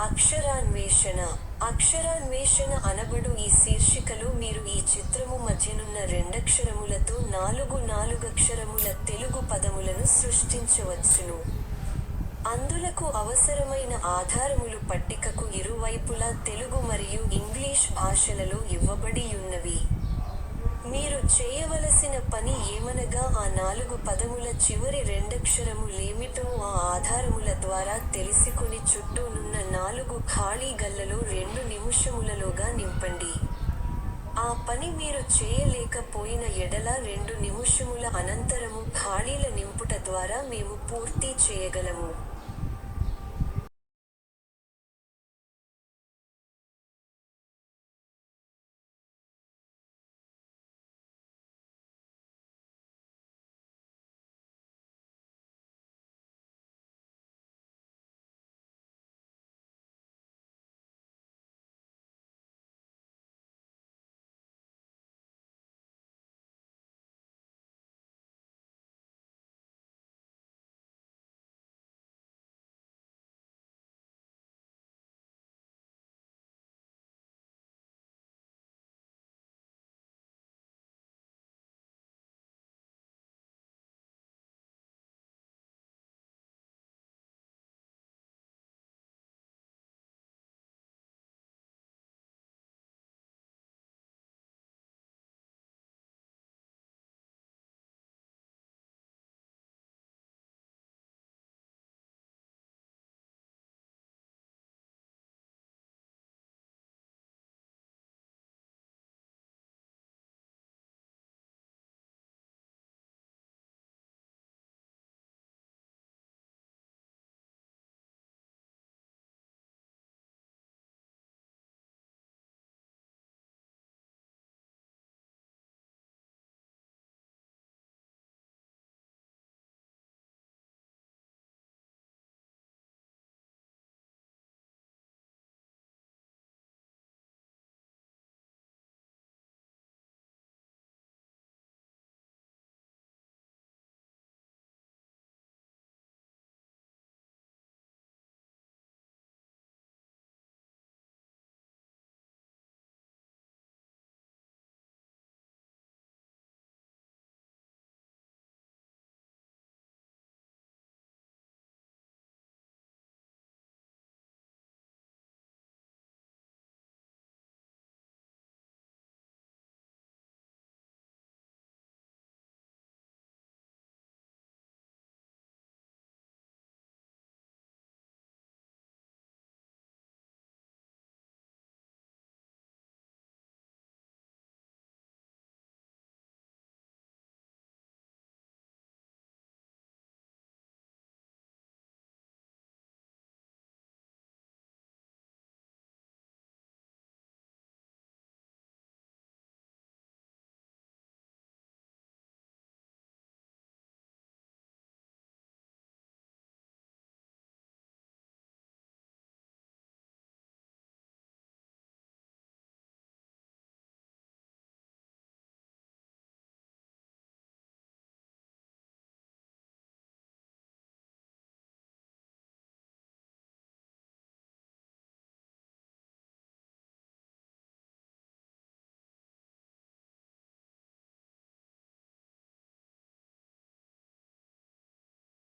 అక్షరాన్వేషణ. అక్షరాన్వేషణ అనబడు ఈ శీర్షికలో మీరు ఈ చిత్రము మధ్యనున్న రెండక్షరములతో నాలుగక్షరముల తెలుగు పదములను సృష్టించవచ్చును. అందులకు అవసరమైన ఆధారములు పట్టికకు ఇరువైపులా తెలుగు మరియు ఇంగ్లీష్ భాషలలో ఇవ్వబడియున్నవి. మీరు చేయవలసిన పని ఏమనగా ఆ 4 పదముల చివరి రెండక్షరములేమిటో ఆ ఆధారముల ద్వారా తెలిసికొని చుట్టూనున్న 4 ఖాళీ గళ్లలో 2 నిముషములలోగా నింపండి. ఆ పని మీరు చేయలేకపోయిన ఎడల 2 నిముషముల అనంతరము ఖాళీల నింపుట ద్వారా మేము పూర్తి చేయగలము.